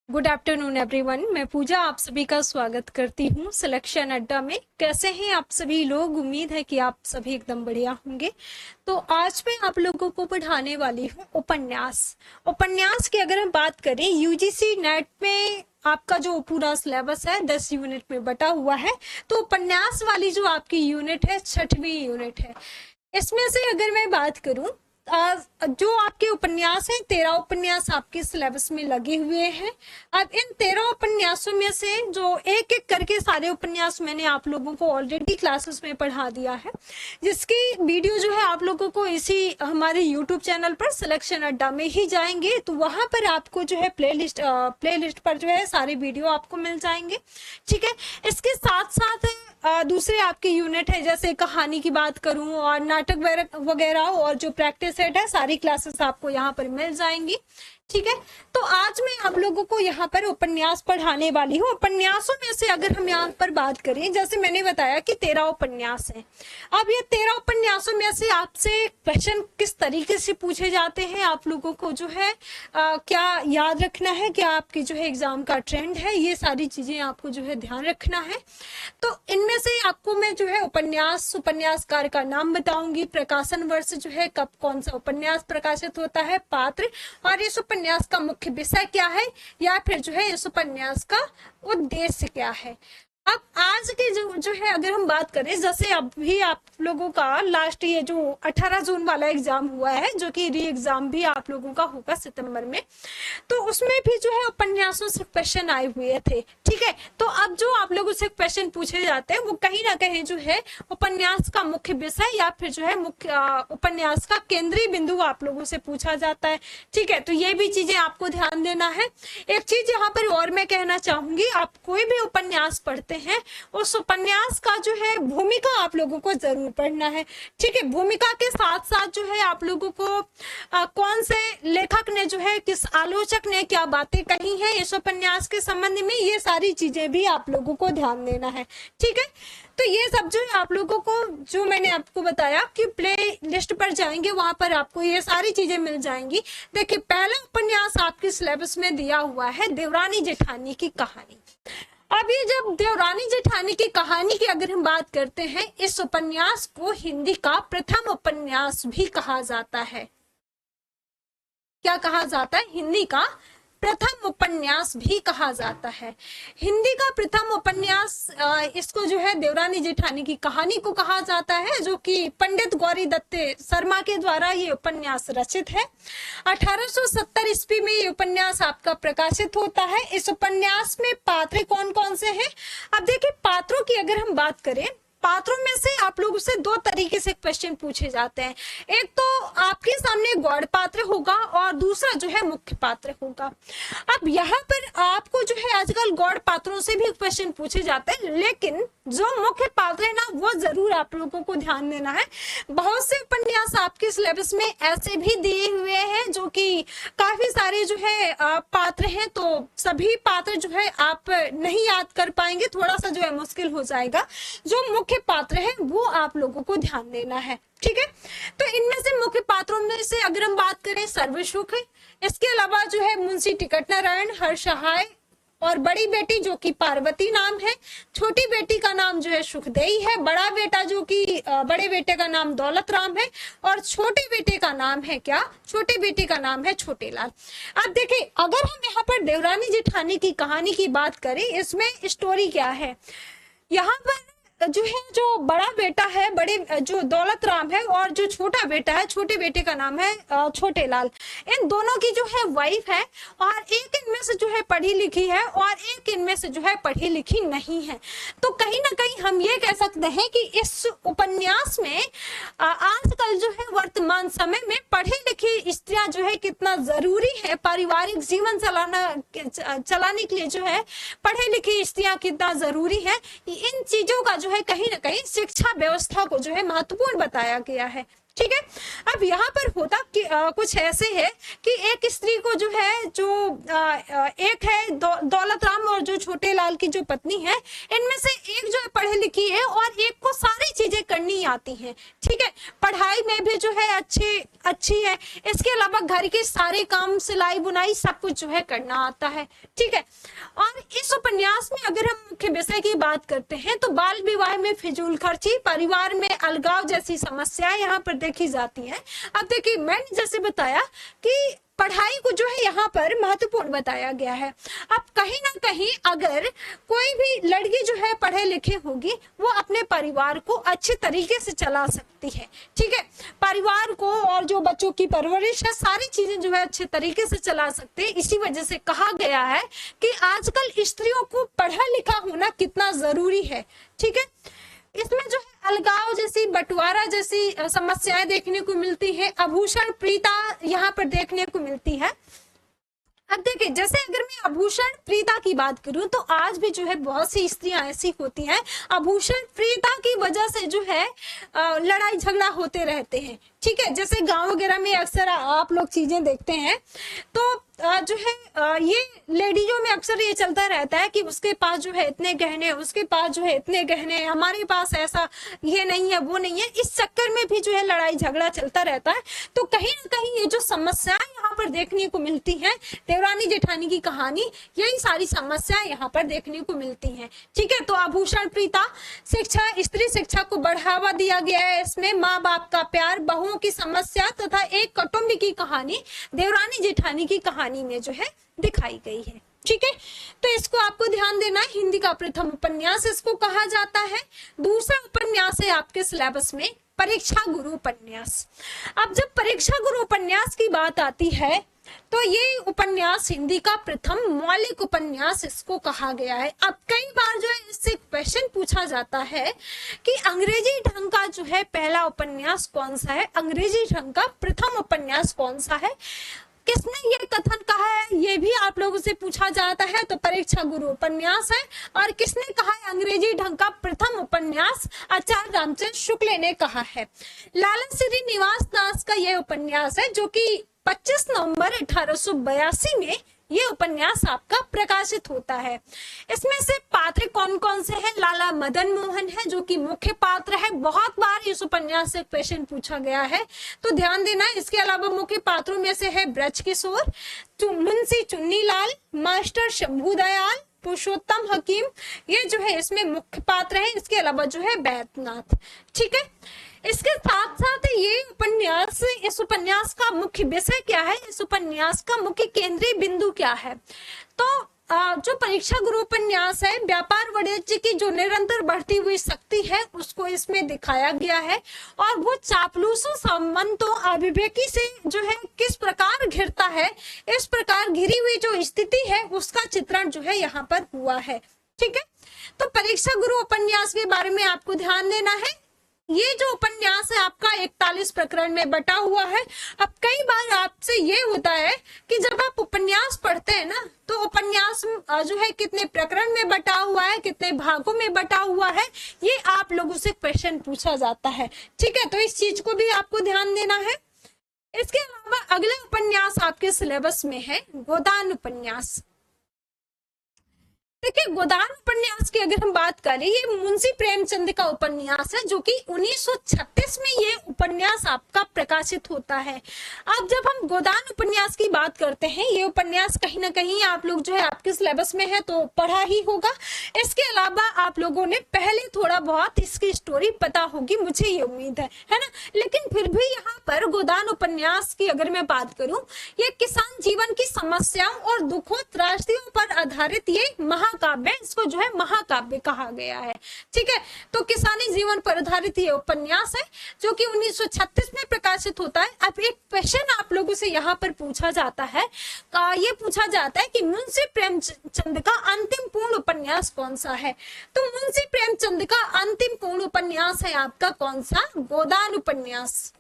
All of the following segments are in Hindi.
Good afternoon everyone. मैं पूजा आप सभी का स्वागत करती हूँ सिलेक्शन अड्डा में। कैसे हैं आप सभी लोग? उम्मीद है कि आप सभी एकदम बढ़िया होंगे। तो आज मैं आप लोगों को पढ़ाने वाली हूँ उपन्यास। उपन्यास की अगर हम बात करें, यूजीसी नेट में आपका जो पूरा सिलेबस है 10 यूनिट में बटा हुआ है। तो उपन्यास वाली जो आपकी यूनिट है 6वीं यूनिट है। इसमें से अगर मैं बात करूं, जो आपके उपन्यास हैं 13 उपन्यास आपके सिलेबस में लगे हुए हैं। अब इन 13 उपन्यासों में से जो एक एक करके सारे उपन्यास मैंने आप लोगों को ऑलरेडी क्लासेस में पढ़ा दिया है, जिसकी वीडियो जो है आप लोगों को इसी हमारे यूट्यूब चैनल पर सिलेक्शन अड्डा में ही जाएंगे, तो वहां पर आपको जो है प्लेलिस्ट पर जो है सारे वीडियो आपको मिल जाएंगे। ठीक है। इसके साथ साथ दूसरे आपके यूनिट है, जैसे कहानी की बात करूं और नाटक वगैरह और जो प्रैक्टिस सेट है, सारी क्लासेस आपको यहाँ पर मिल जाएंगी। ठीक है। तो आज मैं आप लोगों को यहाँ पर उपन्यास पढ़ाने वाली हूँ। उपन्यासों में से अगर हम यहाँ पर बात करें, जैसे मैंने बताया कि 13 उपन्यास हैं। अब ये 13 उपन्यासों में से आपसे क्वेश्चन किस तरीके से पूछे जाते हैं, आप लोगों को जो है क्या याद रखना है, क्या आपकी जो है एग्जाम का ट्रेंड है, ये सारी चीजें आपको जो है ध्यान रखना है। तो इनमें से आपको मैं जो है उपन्यासकार का नाम बताऊंगी, प्रकाशन वर्ष जो है कब कौन सा उपन्यास प्रकाशित होता है, पात्र, और इस उपन्यास का मुख्य विषय क्या है, या फिर जो है इस उपन्यास का उद्देश्य क्या है। अब आज के जो है अगर हम बात करें, जैसे अभी आप लोगों का लास्ट ये जो 18 जून वाला एग्जाम हुआ है, जो कि री एग्जाम भी आप लोगों का होगा सितंबर में, तो उसमें भी जो है उपन्यासों से क्वेश्चन आए हुए थे। ठीक है। तो अब जो आप लोगों से क्वेश्चन पूछे जाते हैं वो कहीं ना कहीं जो है उपन्यास का मुख्य विषय या फिर जो है मुख्य उपन्यास का केंद्रीय बिंदु आप लोगों से पूछा जाता है। ठीक है। तो ये भी चीजें आपको ध्यान देना है। एक चीज यहाँ पर और मैं कहना चाहूंगी, आप कोई भी उपन्यास पढ़ते हैं, उस उपन्यास का जो है भूमिका आप लोगों को जरूर पढ़ना है। ठीक है। भूमिका के साथ साथ जो है आप लोगों को कौन से लेखक ने जो है, किस आलोचक ने क्या बातें कही हैं इस उपन्यास के संबंध में, ये सारी चीजें भी आप लोगों को ध्यान देना है। ठीक है। तो ये सब जो है आप लोगों को, जो मैंने आपको बताया कि प्ले लिस्ट पर जाएंगे, वहां पर आपको ये सारी चीजें मिल जाएंगी। देखिए, पहला उपन्यास आपके सिलेबस में दिया हुआ है देवरानी जेठानी की कहानी। अब ये जब देवरानी जेठानी की कहानी की अगर हम बात करते हैं, इस उपन्यास को हिंदी का प्रथम उपन्यास भी कहा जाता है। क्या कहा जाता है? हिंदी का प्रथम उपन्यास भी कहा जाता है। हिंदी का प्रथम उपन्यास इसको जो है देवरानी जेठानी की कहानी को कहा जाता है, जो कि पंडित गौरी दत्त शर्मा के द्वारा ये उपन्यास रचित है। 1870 ईस्वी में ये उपन्यास आपका प्रकाशित होता है। इस उपन्यास में पात्र कौन कौन से हैं? अब देखिए, पात्रों की अगर हम बात करें, पात्रों में से आप लोगों से दो तरीके से क्वेश्चन पूछे जाते हैं। एक तो आपके सामने गौड़ पात्र होगा और दूसरा जो है मुख्य पात्र होगा। अब यहाँ पर आपको जो है आजकल गौड़ पात्रों से भी क्वेश्चन पूछे जाते हैं, लेकिन जो मुख्य पात्र है ना, वो जरूर आप लोगों को ध्यान देना है। बहुत से उपन्यास आपके सिलेबस में ऐसे भी दिए हुए हैं जो कि काफी सारे जो है पात्र हैं, तो सभी पात्र जो है आप नहीं याद कर पाएंगे, थोड़ा सा जो है मुश्किल हो जाएगा। जो मुख्य पात्र है वो आप लोगों को ध्यान देना है। ठीक है। तो इनमें से मुख्य पात्रों में से अगर हम बात करें, सर्वसुख, इसके अलावा जो है मुंशी टिकट नारायण, हरसहाय, और बड़ी बेटी जो कि पार्वती नाम है, छोटी बेटी का नाम जो है सुखदेई है, बड़ा बेटा जो कि बड़े बेटे का नाम दौलत राम है, और छोटे बेटे का नाम है क्या? छोटे बेटे का नाम है छोटे लाल। अब देखिए, अगर हम यहाँ पर देवरानी जेठानी की कहानी की बात करें, इसमें स्टोरी क्या है, यहाँ पर जो है जो बड़ा बेटा है, बड़े जो दौलत राम है, और जो छोटा बेटा है, छोटे बेटे का नाम है छोटे लाल, इन दोनों की जो है वाइफ है, और एक इनमें से जो है पढ़ी लिखी है और एक इनमें से जो है पढ़ी लिखी नहीं है। तो कहीं ना कहीं हम ये कह सकते हैं कि इस उपन्यास में आजकल जो है वर्तमान समय में पढ़ी लिखी स्त्रियां जो है कितना जरूरी है, पारिवारिक जीवन चलाने के लिए जो है पढ़े लिखी स्त्रियां कितना जरूरी है, इन चीजों का जो है कहीं ना कहीं शिक्षा व्यवस्था को जो है महत्वपूर्ण बताया गया है। ठीक है। अब यहाँ पर होता कि कुछ ऐसे है कि एक स्त्री को जो है एक है दौलत राम और जो छोटे लाल की जो पत्नी है, इनमें से एक जो है पढ़ी लिखी है और एक को सारी चीजें करनी आती हैं। ठीक है, पढ़ाई में भी जो है अच्छी है, इसके अलावा घर के सारे काम, सिलाई बुनाई सब कुछ जो है करना आता है। ठीक है, और इस उपन्यास में अगर हम मुख्य विषय की बात करते हैं तो बाल विवाह में फिजूल खर्ची, परिवार में अलगाव जैसी समस्याएं यहाँ पर देखी जाती हैं। अब देखिए, मैंने जैसे बताया कि पढ़ाई को जो है यहाँ पर महत्वपूर्ण बताया गया है। अब कहीं ना कहीं अगर कोई भी लड़की जो है पढ़े लिखे होगी, वो अपने परिवार को अच्छे तरीके से चला सकती है। ठीक है, परिवार को और जो बच्चों की परवरिश है, सारी चीजें जो है अच्छे तरीके से चला सकते हैं। इसी वजह से कहा गया है कि आजकल स्त्रियों को पढ़ा लिखा होना कितना जरूरी है। ठीक है, इसमें जो है अलगाव जैसी, बंटवारा जैसी समस्याएं देखने को मिलती है, आभूषण प्रीता यहाँ पर देखने को मिलती है। अब देखिए, जैसे अगर मैं आभूषण प्रीता की बात करूं तो आज भी जो है बहुत सी स्त्रियां ऐसी होती हैं, आभूषण प्रीता की वजह से जो है लड़ाई झगड़ा होते रहते हैं। ठीक है, जैसे गांव वगैरह में अक्सर आप लोग चीजें देखते हैं तो जो है ये लेडीजों में अक्सर ये चलता रहता है कि उसके पास जो है इतने गहने, उसके पास जो है इतने गहने, हमारे पास ऐसा ये नहीं है, वो नहीं है। इस चक्कर में भी जो है लड़ाई झगड़ा चलता रहता है। तो कहीं ना कहीं ये जो समस्याएं यहाँ पर देखने को मिलती हैं, देवरानी जेठानी की कहानी, यही सारी समस्याएं यहाँ पर देखने को मिलती हैं। ठीक है, तो आभूषण प्रीता, शिक्षा, स्त्री शिक्षा को बढ़ावा दिया गया है इसमें, माँ बाप का प्यार, बहुओं की समस्या तथा एक कौटुंबिक की कहानी देवरानी जेठानी की कहानी में जो है दिखाई गई है। ठीक है, तो इसको आपको ध्यान देना है। हिंदी का प्रथम उपन्यास इसको कहा जाता है। दूसरा उपन्यास है आपके सिलेबस में परीक्षा गुरु उपन्यास। अब जब परीक्षा गुरु उपन्यास की बात आती है तो ये उपन्यास हिंदी का प्रथम मौलिक उपन्यास इसको कहा गया है। अब कई बार जो है इससे क्वेश्चन पूछा जाता है कि अंग्रेजी ढंग का जो है पहला उपन्यास कौन सा है, अंग्रेजी ढंग का प्रथम उपन्यास कौन सा है, किसने ये कथन कहा है, ये भी आप लोगों से पूछा जाता है। तो परीक्षा गुरु उपन्यास है। और किसने कहा है अंग्रेजी ढंग का प्रथम उपन्यास, आचार्य रामचंद्र शुक्ल ने कहा है। लाला श्रीनिवास दास का यह उपन्यास है जो कि 25 नवंबर 1882 में ये उपन्यास आपका प्रकाशित होता है। इसमें से पात्र कौन कौन से हैं? लाला मदन मोहन है जो कि मुख्य पात्र है। बहुत बार इस उपन्यास से क्वेश्चन पूछा गया है, तो ध्यान देना। इसके अलावा मुख्य पात्रों में से है ब्रज किशोर, मुंशी चुन्नीलाल, मास्टर शंभू दयाल, पुरुषोत्तम हकीम, ये जो है इसमें मुख्य पात्र है। इसके अलावा जो है बैद्यनाथ। ठीक है, इसके साथ साथ ये उपन्यास, इस उपन्यास का मुख्य विषय क्या है, इस उपन्यास का मुख्य केंद्रीय बिंदु क्या है। तो जो परीक्षा गुरु उपन्यास है, व्यापार वाणिज्य की जो निरंतर बढ़ती हुई शक्ति है उसको इसमें दिखाया गया है, और वो चापलूसों, सामंतों, अविवेकी से जो है किस प्रकार घिरता है, इस प्रकार घिरी हुई जो स्थिति है उसका चित्रण जो है यहाँ पर हुआ है। ठीक है, तो परीक्षा गुरु उपन्यास के बारे में आपको ध्यान देना है। ये जो उपन्यास है आपका 41 प्रकरण में बटा हुआ है। अब कई बार आपसे ये होता है कि जब आप उपन्यास पढ़ते हैं ना, तो उपन्यास जो है कितने प्रकरण में बटा हुआ है, कितने भागों में बटा हुआ है, ये आप लोगों से क्वेश्चन पूछा जाता है। ठीक है, तो इस चीज को भी आपको ध्यान देना है। इसके अलावा अगला उपन्यास आपके सिलेबस में है गोदान उपन्यास। देखिए, गोदान उपन्यास की अगर हम बात करें, ये मुंशी प्रेमचंद का उपन्यास है जो कि 1936 में ये उपन्यास आपका प्रकाशित होता है। अब जब हम गोदान उपन्यास की बात करते हैं, ये उपन्यास कहीं ना कहीं आप लोग जो है आपके सिलेबस में है तो पढ़ा ही होगा। इसके अलावा आप लोगों ने पहले थोड़ा बहुत इसकी स्टोरी पता होगी, मुझे ये उम्मीद है ना। लेकिन फिर भी यहाँ पर गोदान उपन्यास की अगर मैं बात करूं, ये किसान जीवन की समस्याओं और दुखों त्रासदियों पर आधारित ये काव्य, इसको जो है महाकाव्य कहा गया है। ठीक है, तो किसानी जीवन पर आधारित ये उपन्यास है जो कि 1936 में प्रकाशित होता है। अब एक क्वेश्चन आप लोगों से यहाँ पर पूछा जाता है, ये पूछा जाता है कि मुंशी प्रेमचंद का अंतिम पूर्ण उपन्यास कौन सा है। तो मुंशी प्रेमचंद का अंतिम पूर्ण उपन्यास है आपका कौन सा? गोदान उपन्यास।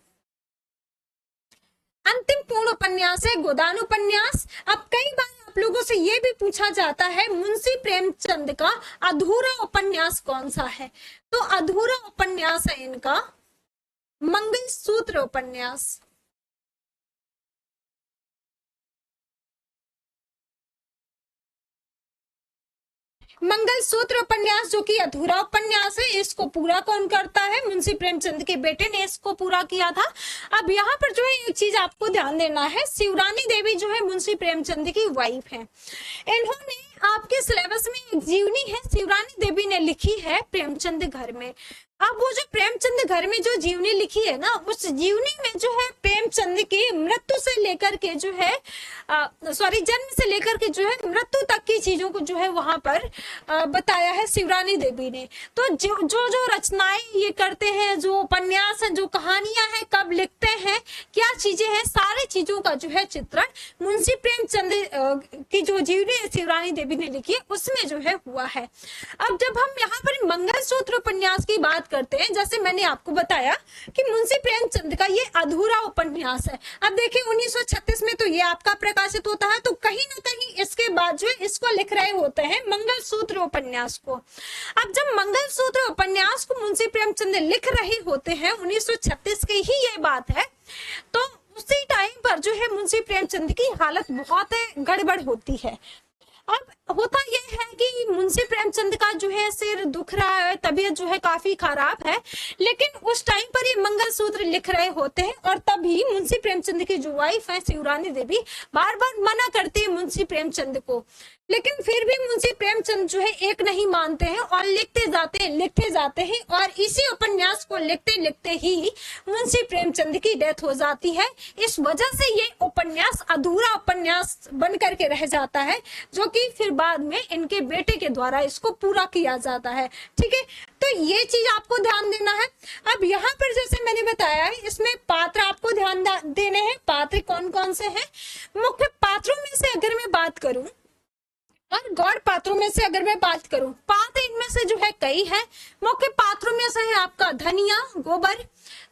अंतिम पूर्ण उपन्यास है गोदान उपन्यास। अब कई बार आप लोगों से यह भी पूछा जाता है मुंशी प्रेमचंद का अधूरा उपन्यास कौन सा है। तो अधूरा उपन्यास है इनका मंगलसूत्र उपन्यास। मंगलसूत्र उपन्यास जो कि अधूरा उपन्यास है, इसको पूरा कौन करता है? मुंशी प्रेमचंद के बेटे ने इसको पूरा किया था। अब यहाँ पर जो है एक चीज आपको ध्यान देना है, शिवरानी देवी जो है मुंशी प्रेमचंद की वाइफ है। इन्होंने आपके सिलेबस में एक जीवनी है शिवरानी देवी ने लिखी है प्रेमचंद घर में। अब वो जो प्रेमचंद घर में जो जीवनी लिखी है ना, उस जीवनी में जो है प्रेमचंद की मृत्यु से लेकर के जो है जन्म से लेकर के जो है मृत्यु तक की चीजों को जो है वहां पर बताया है शिवरानी देवी ने। तो जो जो जो रचनाएं ये करते हैं, जो उपन्यास है, जो कहानियां हैं, कब लिखते हैं, क्या चीजें हैं, सारी चीजों का जो है चित्रण मुंशी प्रेमचंद की जो जीवनी है शिवरानी देवी ने लिखी है उसमें जो है हुआ है। अब जब हम यहाँ पर मंगलसूत्र उपन्यास की बात करते हैं, जैसे मैंने आपको बताया कि मुंशी प्रेमचंद का ये अधूरा उपन्यास है। अब देखिए 1936 में तो ये आपका प्रकाशित होता है, तो कहीं ना कहीं इसके बाद जो है इसको लिख रहे होते हैं मंगलसूत्र उपन्यास को। अब जब मंगलसूत्र उपन्यास को मुंशी प्रेमचंद लिख रहे होते हैं, 1936 की ही ये बात है, तो उसी टाइम पर जो है मुंशी प्रेमचंद की हालत बहुत गड़बड़ होती है। अब होता यह है कि मुंशी प्रेमचंद का जो है सिर दुख रहा है, तबीयत जो है काफी खराब है, लेकिन उस टाइम पर ये मंगलसूत्र लिख रहे होते हैं और तभी मुंशी प्रेमचंद की जो वाइफ है शिवरानी देवी बार बार मना करती है मुंशी प्रेमचंद को, लेकिन फिर भी मुंशी प्रेमचंद जो है एक नहीं मानते हैं और लिखते जाते हैं और इसी उपन्यास को लिखते लिखते ही मुंशी प्रेमचंद की डेथ हो जाती है। इस वजह से ये उपन्यास अधूरा उपन्यास बन करके रह जाता है, जो कि फिर बाद में इनके बेटे के द्वारा इसको पूरा किया जाता है। ठीक है, तो ये चीज आपको ध्यान देना है। अब यहाँ पर जैसे मैंने बताया है, इसमें पात्र आपको ध्यान देने हैं। पात्र कौन कौन से हैं? मुख्य पात्रों में से अगर मैं बात करूं और गौड़ पात्रों में से अगर मैं बात करूं, पात्र इनमें से जो है कई है। मुख्य पात्रों में से है आपका धनिया, गोबर,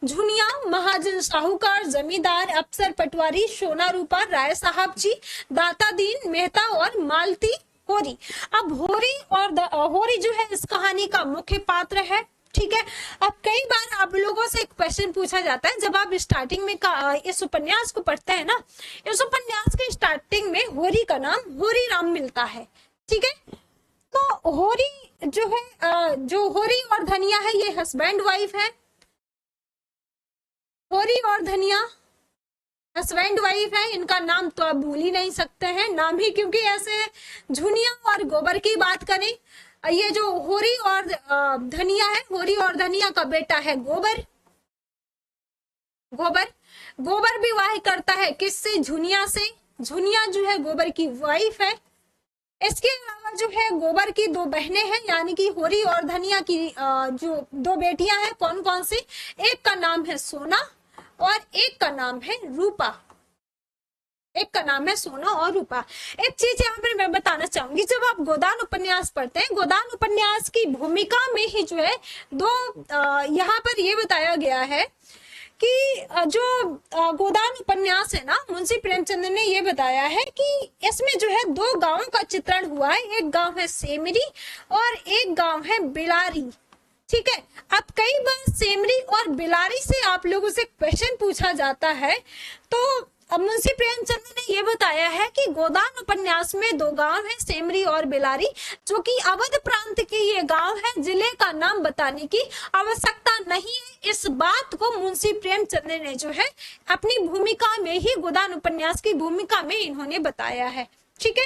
झुनिया, महाजन, साहूकार, जमींदार, अफसर, पटवारी, सोना रूपा, राय साहब जी, दाता दीन, मेहता और मालती, होरी। अब होरी जो है इस कहानी का मुख्य पात्र है। ठीक है, अब कई बार आप लोगों से एक क्वेश्चन पूछा जाता है जब आप स्टार्टिंग में इस उपन्यास को पढ़ते हैं ना, इस उपन्यास के स्टार्टिंग में होरी का नाम होरी राम मिलता है। ठीक है, तो होरी जो है जो होरी और धनिया है ये हस्बैंड वाइफ है। होरी और धनिया हस्बैंड वाइफ है, इनका नाम तो आप भूल ही नहीं सकते हैं, नाम ही क्योंकि ऐसे है। झुनिया और गोबर की बात करें, ये जो होरी और धनिया है, होरी और धनिया का बेटा है गोबर। गोबर विवाह करता है किससे? झुनिया से। झुनिया जो है गोबर की वाइफ है। इसके अलावा जो है गोबर की दो बहनें हैं, यानी कि होरी और धनिया की जो दो बेटियां हैं, कौन कौन सी? एक का नाम है सोना और एक का नाम है रूपा। एक का नाम है सोना और रूपा। एक चीज यहाँ पर मैं बताना चाहूंगी, जब आप गोदान उपन्यास पढ़ते हैं, गोदान उपन्यास की भूमिका में ही जो है दो यहाँ पर ये बताया गया है कि जो गोदान उपन्यास है ना, मुंशी प्रेमचंद ने ये बताया है कि इसमें जो है दो गांवों का चित्रण हुआ है। एक गांव है सेमरी और एक गांव है बिलारी। ठीक है, अब कई बार सेमरी और बिलारी से आप लोगों से क्वेश्चन पूछा जाता है, तो अब मुंशी प्रेमचंद ने ये बताया है कि गोदान उपन्यास में दो गांव हैं, सेमरी और बिलारी, जो कि अवध प्रांत के ये गांव है। जिले का नाम बताने की आवश्यकता नहीं है। इस बात को मुंशी प्रेमचंद ने जो है अपनी भूमिका में ही, गोदान उपन्यास की भूमिका में इन्होंने बताया है। ठीक है,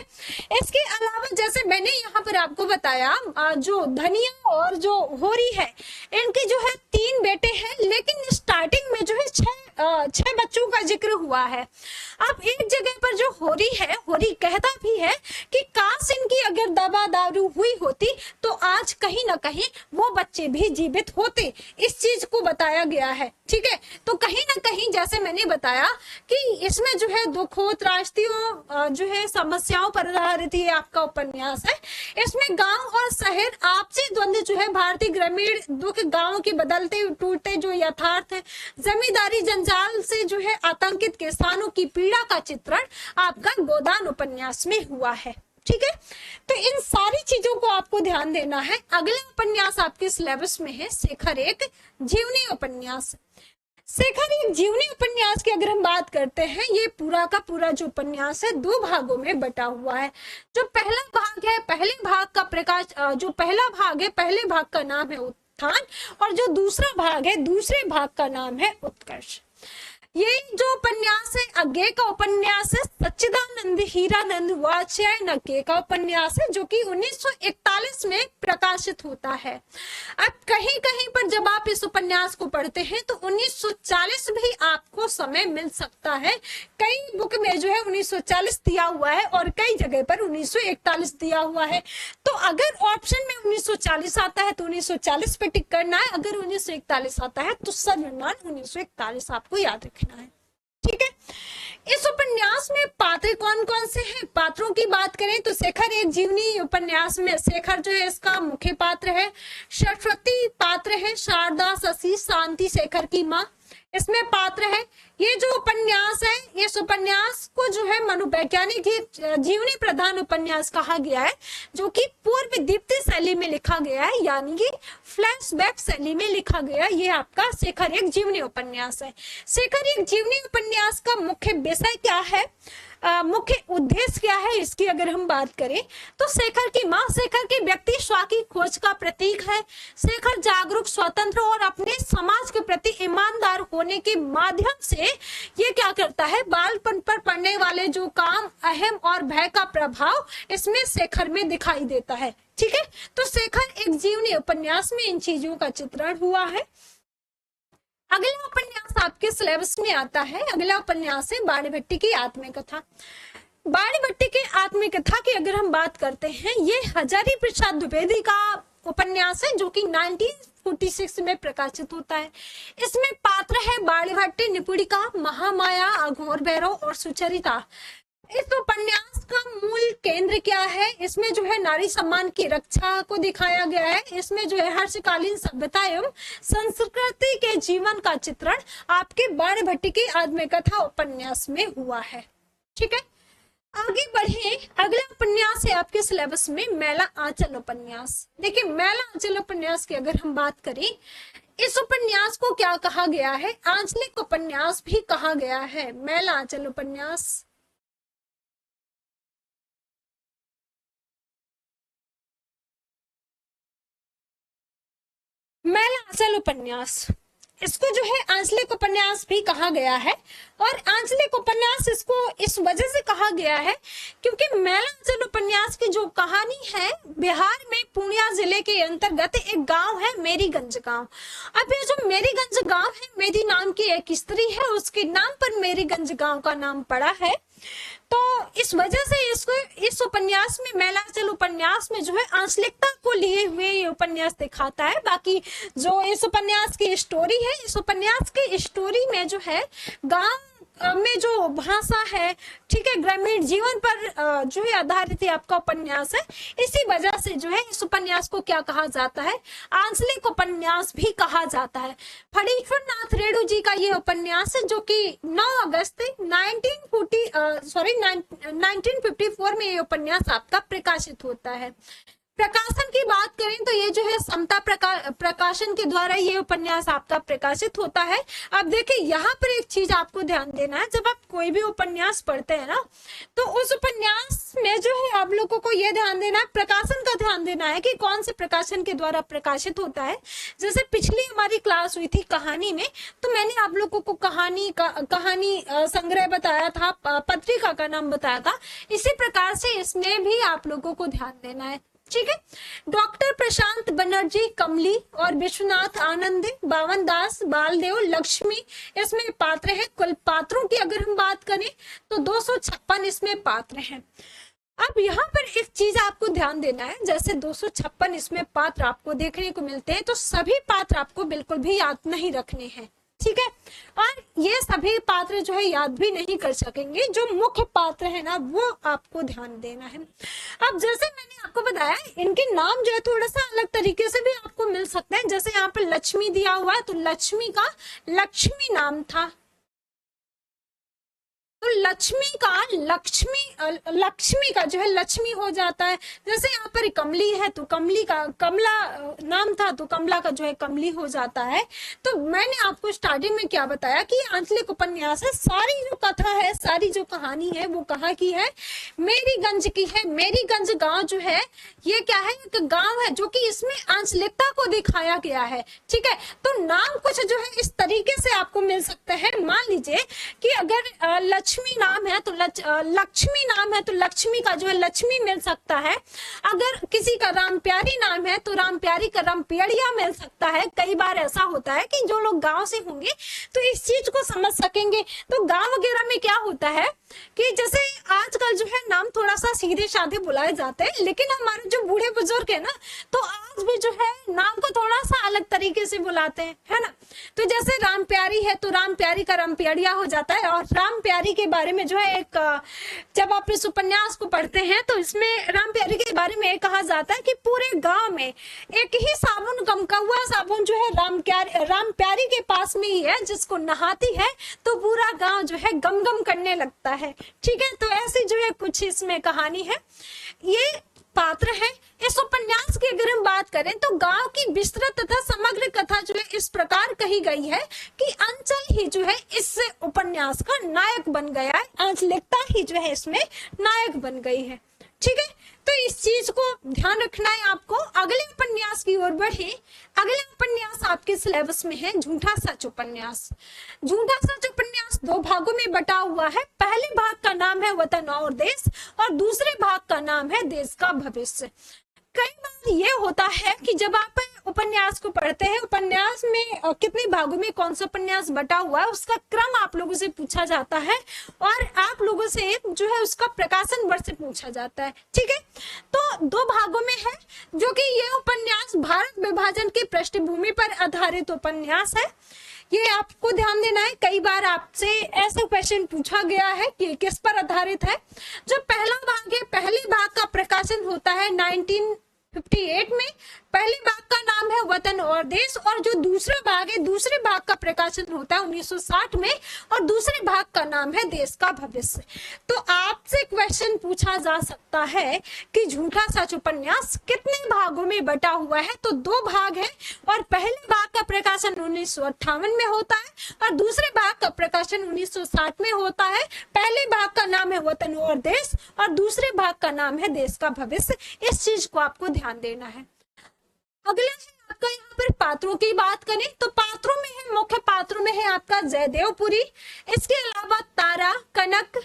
इसके अलावा जैसे मैंने यहाँ पर आपको बताया, जो धनिया और जो होरी है, इनके जो है 3 बेटे हैं, लेकिन स्टार्टिंग में जो है 6 बच्चों का जिक्र हुआ है। अब एक जगह पर जो होरी है, होरी कहता भी है कि काश इनकी अगर दवा दारू हुई होती तो आज कहीं ना कहीं वो बच्चे भी जीवित होते। इस चीज को बताया गया है। ठीक है, तो कहीं ना कहीं जैसे मैंने बताया कि इसमें जो है दुखों, त्रासदियों, जो है समस्याओं पर आधारित ये आपका उपन्यास है। इसमें गांव और शहर आपसी द्वंद्व जो है, भारतीय ग्रामीण दुख, गांव के बदलते टूटते जो यथार्थ है, जमींदारी जंजाल से जो है आतंकित किसानों की पीड़ा का चित्रण आपका गोदान उपन्यास में हुआ है। ठीक है, तो इन सारी चीजों को आपको ध्यान देना है। अगला उपन्यास आपके सिलेबस में है शेखर एक जीवनी उपन्यास। शेखर एक जीवनी उपन्यास की अगर हम बात करते हैं, ये पूरा का पूरा जो उपन्यास है 2 भागों में बटा हुआ है। जो पहला भाग है, पहले भाग का प्रकाश, जो पहला भाग है, पहले भाग का नाम है उत्थान, और जो दूसरा भाग है, दूसरे भाग का नाम है उत्कर्ष। ये जो उपन्यास है आगे का उपन्यास है सच्चिदानंद हीरानंद वात्स्यायन का उपन्यास है, जो कि 1941 में प्रकाशित होता है। अब कहीं कहीं पर जब आप इस उपन्यास को पढ़ते हैं तो 1940 भी आपको समय मिल सकता है। कई बुक में जो है 1940 दिया हुआ है और कई जगह पर 1941 दिया हुआ है। तो अगर ऑप्शन में 1940 आता है तो 1940 पे टिक करना है, अगर 1941 आता है तो सर्वनाम 1941 आपको याद रखना है। ठीक है, इस उपन्यास में पात्र कौन कौन से हैं? पात्रों की बात करें तो शेखर एक जीवनी उपन्यास में शेखर जो है इसका मुख्य पात्र है। सरस्वती पात्र है, शारदा, शशि, शांति शेखर की माँ इसमें पात्र है। ये जो उपन्यास है, इस उपन्यास को जो है मनोवैज्ञानिक जीवनी प्रधान उपन्यास कहा गया है, जो कि पूर्व दीप्ति शैली में लिखा गया है, यानी कि फ्लैशबैक शैली में लिखा गया। ये आपका शेखर एक जीवनी उपन्यास है। शेखर एक जीवनी उपन्यास का मुख्य विषय क्या है, मुख्य उद्देश्य क्या है, इसकी अगर हम बात करें तो शेखर की माँ शेखर के व्यक्ति स्व की खोज का प्रतीक है। शेखर जागरूक, स्वतंत्र और अपने समाज के प्रति ईमानदार होने के माध्यम से ये क्या करता है, बालपन पर पड़ने वाले जो काम, अहम और भय का प्रभाव इसमें शेखर में दिखाई देता है। ठीक है, तो शेखर एक जीवनी उपन्यास में इन चीजों का चित्रण हुआ है। अगला उपन्यास आपके सिलेबस में आता है। अगला उपन्यास है बाणभट्टी की आत्मकथा। बाणभट्टी की आत्मकथा की अगर हम बात करते हैं, ये हजारी प्रसाद द्विवेदी का उपन्यास है, जो कि 1946 में प्रकाशित होता है। इसमें पात्र है बाणभट्टी, निपुणिका, महामाया, अघोर भैरव और सुचरिता। इस उपन्यास का मूल केंद्र क्या है, इसमें जो है नारी सम्मान की रक्षा को दिखाया गया है। इसमें जो है हर्षकालीन सभ्यता एवं संस्कृति के जीवन का चित्रण आपके बाणभट्टी की आत्मकथा उपन्यास में हुआ है। ठीक है, आगे बढ़े। अगला उपन्यास है आपके सिलेबस में मैला आंचल उपन्यास। देखिए, मैला आंचल उपन्यास की अगर हम बात करें, इस उपन्यास को क्या कहा गया है, आंचलिक उपन्यास भी कहा गया है। मैला आंचल उपन्यास, मैला आंचल उपन्यास, इसको जो है आंचलिक उपन्यास भी कहा गया है। और आंचलिक उपन्यास इसको इस वजह से कहा गया है क्योंकि मैला आंचल उपन्यास की जो कहानी है, बिहार में पूर्णिया जिले के अंतर्गत एक गांव है मेरीगंज गांव। अब ये जो मेरीगंज गांव है, मेरी नाम की एक स्त्री है, उसके नाम पर मेरीगंज गांव का नाम पड़ा है। तो इस वजह से इसको इस उपन्यास में, मैला आंचल उपन्यास में जो है आंचलिकता को लिए हुए ये उपन्यास दिखाता है। बाकी जो इस उपन्यास की स्टोरी है, इस उपन्यास की स्टोरी में जो है गांव में जो भाषा है, ठीक है, ग्रामीण जीवन पर जो है आधारित आपका उपन्यास है। इसी वजह से जो है इस उपन्यास को क्या कहा जाता है, आंचलिक उपन्यास भी कहा जाता है। फणीश्वर नाथ रेणु जी का ये उपन्यास है, जो कि 9 अगस्त 1954 में ये उपन्यास आपका प्रकाशित होता है। प्रकाशन की बात करें तो ये जो है समता प्रकाशन के द्वारा ये उपन्यास आपका प्रकाशित होता है। अब देखिए, यहाँ पर एक चीज आपको ध्यान देना है, जब आप कोई भी उपन्यास पढ़ते हैं ना, तो उस उपन्यास में जो है आप लोगों को ये ध्यान देना है, प्रकाशन का ध्यान देना है कि कौन से प्रकाशन के द्वारा प्रकाशित होता है। जैसे पिछली हमारी क्लास हुई थी कहानी में, तो मैंने आप लोगों को कहानी संग्रह बताया था, पत्रिका का नाम बताया था। इसी प्रकार से इसमें भी आप लोगों को ध्यान देना है। ठीक है, डॉक्टर प्रशांत बनर्जी, कमली और विश्वनाथ आनंद, बावन दास, बालदेव, लक्ष्मी इसमें पात्र है। कुल पात्रों की अगर हम बात करें तो 256 इसमें पात्र हैं। अब यहाँ पर एक चीज आपको ध्यान देना है, जैसे 256 इसमें पात्र आपको देखने को मिलते हैं, तो सभी पात्र आपको बिल्कुल भी याद नहीं रखने हैं। ठीक है, और ये सभी पात्र जो है याद भी नहीं कर सकेंगे। जो मुख्य पात्र है ना, वो आपको ध्यान देना है। अब जैसे मैंने आपको बताया, इनके नाम जो है थोड़ा सा अलग तरीके से भी आपको मिल सकते हैं। जैसे यहाँ पर लक्ष्मी दिया हुआ है, तो लक्ष्मी का लक्ष्मी नाम था। तो लक्ष्मी का जो है लक्ष्मी हो जाता है। जैसे यहाँ पर कमली है तो कमली का कमला नाम था तो कमला का जो है कमली हो जाता है। तो मैंने आपको स्टार्टिंग में क्या बताया कि आंचलिक उपन्यास है, सारी जो कथा है, सारी जो कहानी है वो कहाँ की है, मेरीगंज की है। मेरीगंज गांव जो है ये क्या है, एक गांव है जो कि इसमें आंचलिकता को दिखाया गया है। ठीक है, तो नाम कुछ जो है इस तरीके से आपको मिल सकते हैं। मान लीजिए कि अगर लक्ष्मी नाम है तो लक्ष्मी नाम है तो लक्ष्मी का जो है लक्ष्मी मिल सकता है। अगर किसी का राम प्यारी नाम है तो राम प्यारी का राम प्यारिया मिल सकता है। कई बार ऐसा होता है कि जो लोग गांव से होंगे तो इस चीज को समझ सकेंगे। तो गांव वगैरह में क्या होता है कि जैसे आजकल जो है नाम थोड़ा सा सीधे साधे बुलाए जाते हैं, लेकिन हमारे जो बूढ़े बुजुर्ग है ना तो आज भी जो है नाम को थोड़ा सा अलग तरीके से बुलाते हैं, है ना। तो जैसे राम प्यारी है तो राम प्यारी का राम प्यारिया हो जाता है। और राम प्यारी के बारे में जो है एक, जब आप इस उपन्यास को पढ़ते हैं तो इसमें राम प्यारी के बारे में एक कहा जाता है कि पूरे गांव में एक ही साबुन, गमकौआ साबुन जो है राम प्यारी के पास में ही है, जिसको नहाती है तो पूरा गांव जो है गम गम करने लगता है। ठीक है, तो ऐसी जो है कुछ इसमें कहानी है, ये पात्र है। इस उपन्यास की अगर हम बात करें तो गांव की विस्तृत तथा समग्र कथा जो है इस प्रकार कही गई है कि अंचल ही जो है इस उपन्यास का नायक बन गया है, आंचलिकता ही जो है इसमें नायक बन गई है। ठीक है, तो इस चीज को ध्यान रखना है आपको। अगले उपन्यास की ओर बढ़े। अगला उपन्यास आपके सिलेबस में है झूठा सच उपन्यास। झूठा सच उपन्यास 2 भागों में बटा हुआ है। पहले भाग का नाम है वतन और देश और दूसरे भाग का नाम है देश का भविष्य। कई बार ये होता है कि जब आप उपन्यास को पढ़ते हैं, उपन्यास में कितने भागों में कौन सा उपन्यास बटा हुआ है उसका क्रम आप लोगों से पूछा जाता है और आप लोगों से जो है उसका प्रकाशन वर्ष पूछा जाता है। ठीक है, तो 2 भागों में है जो कि ये उपन्यास भारत विभाजन की पृष्ठभूमि पर आधारित उपन्यास है। ये आपको ध्यान देना है, कई बार आपसे ऐसा क्वेश्चन पूछा गया है कि किस पर आधारित है। जो पहला भाग है, पहले भाग का प्रकाशन होता है 1958 में। पहले भाग का नाम है वतन और देश और जो दूसरा भाग है, दूसरे भाग का प्रकाशन होता है 1960 में और दूसरे भाग का नाम है देश का भविष्य। तो आपसे क्वेश्चन पूछा जा सकता है कि झूठा सच उपन्यास कितने भागों में बटा हुआ है, तो 2 भाग है और पहले भाग का प्रकाशन 1958 में होता है और दूसरे भाग का प्रकाशन 1960 में होता है। पहले भाग का नाम है वतन और देश और दूसरे भाग का नाम है देश का भविष्य। इस चीज को आपको ध्यान देना है। अगला है आपका, यहाँ पर पात्रों की बात करें तो पात्रों में है, मुख्य पात्रों में है आपका जयदेवपुरी। इसके अलावा तारा, कनक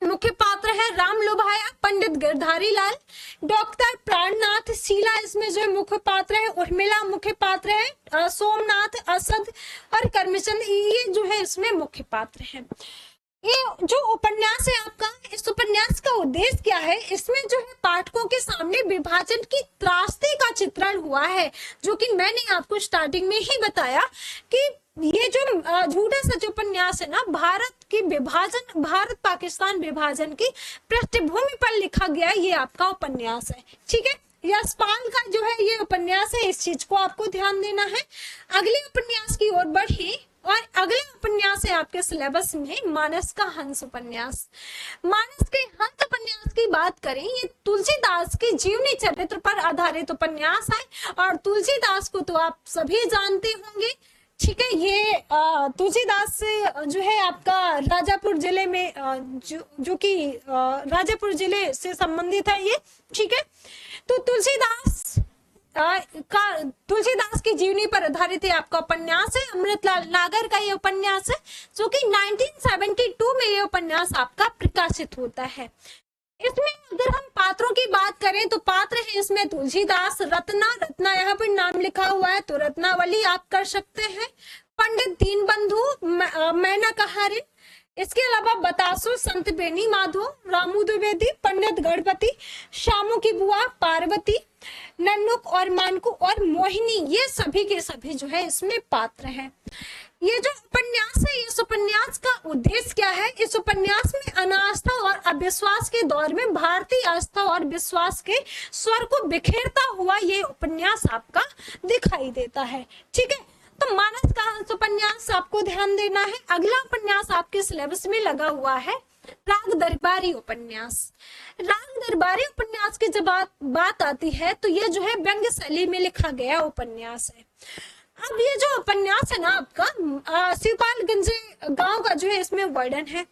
मुख्य पात्र है, राम लोभाया, पंडित गिरधारी लाल, डॉक्टर प्राणनाथ, शीला इसमें जो है मुख्य पात्र है, उर्मिला मुख्य पात्र है, सोमनाथ, असद और करमचंद ये जो है इसमें मुख्य पात्र है। ये जो उपन्यास है आपका, इस उपन्यास का उद्देश्य क्या है, इसमें जो है पाठकों के सामने विभाजन की त्रासदी का चित्रण हुआ है, जो कि मैंने आपको स्टार्टिंग में ही बताया कि ये जो झूठा सच उपन्यास है ना, भारत की विभाजन, भारत पाकिस्तान विभाजन की पृष्ठभूमि पर लिखा गया ये आपका उपन्यास है। ठीक है, यशपाल का जो है ये उपन्यास है, इस चीज को आपको ध्यान देना है। अगले उपन्यास की ओर बढ़े और अगला उपन्यास है आपके सिलेबस में मानस का हंस उपन्यास। मानस के हंस उपन्यास की बात करें, ये तुलसीदास के जीवनी चरित्र पर आधारित उपन्यास है और तुलसीदास को तो आप सभी जानते होंगे। ठीक है, ये तुलसीदास से जो है आपका राजापुर जिले में जो कि राजापुर जिले से संबंधित है ये। ठीक है, तो तुलसीदास की जीवनी पर आधारित है आपका उपन्यास है। अमृतलाल नागर का ये उपन्यास है जो कि 1972 में ये उपन्यास आपका प्रकाशित होता है। इसमें अगर हम पात्रों की बात करें तो पात्र है इसमें तुलसीदास, रत्ना यहाँ पर नाम लिखा हुआ है तो रत्नावली आप कर सकते हैं, पंडित दीनबंधु, मैना कहारिन, इसके अलावा बतासु, संत बेनी माधो, रामू द्विवेदी, पंडित गणपति, शामू की बुआ पार्वती, नन्नुक और मानकू और मोहिनी, ये सभी के सभी जो है इसमें पात्र हैं। ये जो उपन्यास है, इस उपन्यास का उद्देश्य क्या है, इस उपन्यास में अनास्था और अविश्वास के दौर में भारतीय आस्था और विश्वास के स्वर को बिखेरता हुआ ये उपन्यास आपका दिखाई देता है। ठीक है, तो मानस का हंस उपन्यास आपको ध्यान देना है। अगला उपन्यास आपके सिलेबस में लगा हुआ है राग दरबारी उपन्यास। राग दरबारी उपन्यास की जब बात आती है तो ये जो है व्यंग्य शैली में लिखा गया उपन्यास है। अब ये जो उपन्यास है ना आपका शिवपालगंज गांव का जो है इसमें वर्णन है।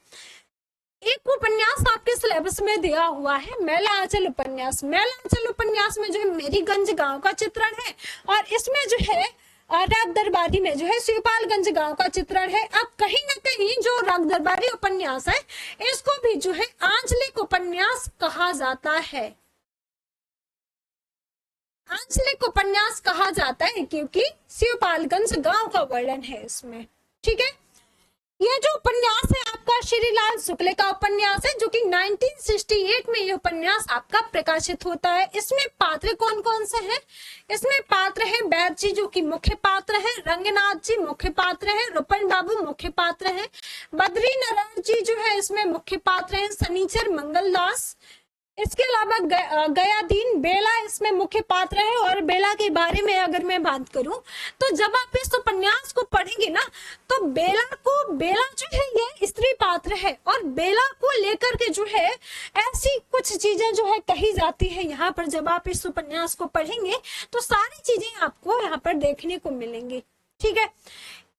एक उपन्यास आपके सिलेबस में दिया हुआ है मेला आंचल उपन्यास। मेला आंचल उपन्यास में जो है मेरीगंज गांव का चित्रण है और इसमें जो है राग दरबारी में जो है शिवपालगंज गांव का चित्रण है। अब कहीं ना कहीं जो राग दरबारी उपन्यास है इसको भी जो है आंचलिक उपन्यास कहा जाता है। आंचलिक उपन्यास कहा जाता है क्योंकि शिवपालगंज गांव का वर्णन है इसमें। ठीक है, ये जो उपन्यास है आपका श्रीलाल शुक्ल का उपन्यास है जो कि 1968 में ये उपन्यास आपका प्रकाशित होता है। इसमें पात्र कौन कौन से हैं? इसमें पात्र है बैद जी जो कि मुख्य पात्र है, रंगनाथ जी मुख्य पात्र है, रुपन बाबू मुख्य पात्र है, बद्री नारायण जी जो है इसमें मुख्य पात्र है, सनीचर मंगलदास, इसके अलावा गया दीन बेला इसमें मुख्य पात्र है। और बेला के बारे में अगर मैं बात करूं तो जब आप इस उपन्यास को पढ़ेंगे ना तो बेला जो है ये स्त्री पात्र है और बेला को लेकर के जो है ऐसी कुछ चीजें जो है कही जाती है यहाँ पर। जब आप इस उपन्यास को पढ़ेंगे तो सारी चीजें आपको यहाँ पर देखने को मिलेंगी। ठीक है,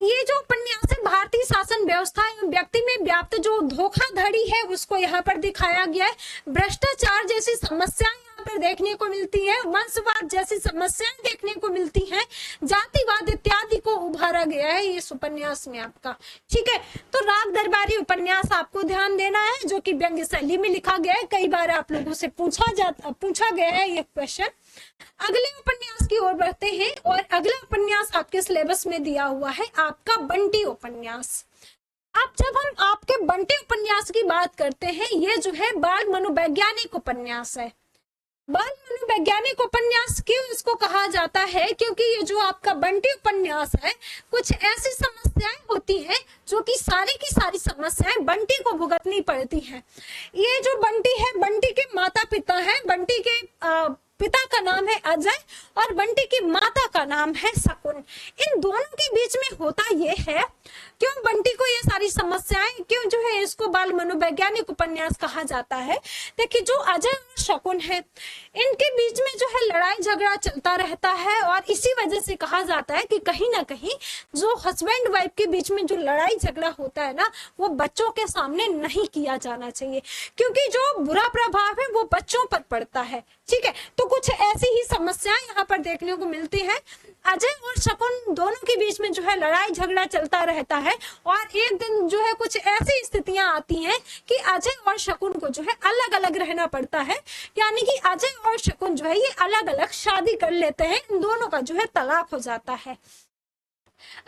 ये जो उपन्यास है भारतीय शासन व्यवस्था एवं व्यक्ति में व्याप्त जो धोखाधड़ी है उसको यहाँ पर दिखाया गया है। भ्रष्टाचार जैसी समस्याएं यहाँ पर देखने को मिलती है, वंशवाद जैसी समस्याएं देखने को मिलती हैं, जातिवाद इत्यादि को उभारा गया है इस उपन्यास में आपका। ठीक है, तो राग दरबारी उपन्यास आपको ध्यान देना है जो कि व्यंग्य शैली में लिखा गया है। कई बार आप लोगों से पूछा गया है ये क्वेश्चन। अगले उपन्यास की ओर बढ़ते हैं और अगला उपन्यास आपके सिलेबस में दिया हुआ है आपका बंटी उपन्यास। अब जब हम आपके बंटी उपन्यास की बात करते हैं ये जो है बाल मनोवैज्ञानिक उपन्यास है। बाल मनोवैज्ञानिक उपन्यास क्यों इसको कहा जाता है? क्योंकि ये जो आपका बंटी उपन्यास है कुछ ऐसी समस्याएं होती हैं जो कि सारी की सारी समस्याएं बंटी को भुगतनी पड़ती हैं। ये जो बंटी है बंटी के माता पिता है, बंटी के पिता का नाम है अजय और बंटी की माता का नाम है शकुन। इन दोनों के बीच में होता ये है क्यों बंटी को ये सारी समस्याएं क्यों जो है इसको बाल मनोवैज्ञानिक उपन्यास कहा जाता है? देखिए जो अजय और शकुन है इनके बीच में जो है लड़ाई झगड़ा चलता रहता है और इसी वजह से कहा जाता है कि कहीं ना कहीं जो हस्बैंड वाइफ के बीच में जो लड़ाई झगड़ा होता है ना वो बच्चों के सामने नहीं किया जाना चाहिए क्योंकि जो बुरा प्रभाव है वो बच्चों पर पड़ता है। ठीक है, तो कुछ ऐसी ही समस्याएं यहाँ पर देखने को मिलती है। अजय और शकुन दोनों के बीच में जो है लड़ाई झगड़ा चलता रहता है और एक दिन जो है कुछ ऐसी स्थितियां आती हैं कि अजय और शकुन को जो है अलग अलग रहना पड़ता है, यानी कि अजय और शकुन जो है ये अलग अलग शादी कर लेते हैं, इन दोनों का जो है तलाक हो जाता है।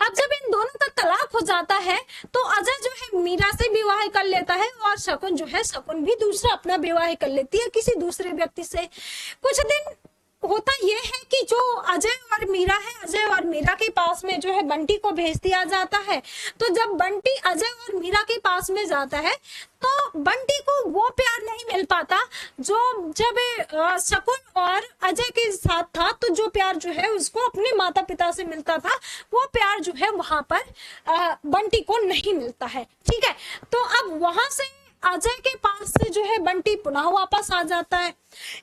अब जब इन दोनों का तलाक हो जाता है तो अजय जो है मीरा से विवाह कर लेता है और शकुन भी दूसरा अपना विवाह कर लेती है किसी दूसरे व्यक्ति से। कुछ दिन होता यह है कि जो अजय और मीरा के पास में जो है बंटी को भेज दिया जाता है। तो जब बंटी अजय और मीरा के पास में जाता है तो बंटी को वो प्यार नहीं मिल पाता जो जब शकुन और अजय के साथ था, तो जो प्यार जो है उसको अपने माता पिता से मिलता था वो प्यार जो है वहां पर बंटी को नहीं मिलता है। ठीक है, तो अब वहां से अजय के पास से जो है बंटी पुनः वापस आ जाता है।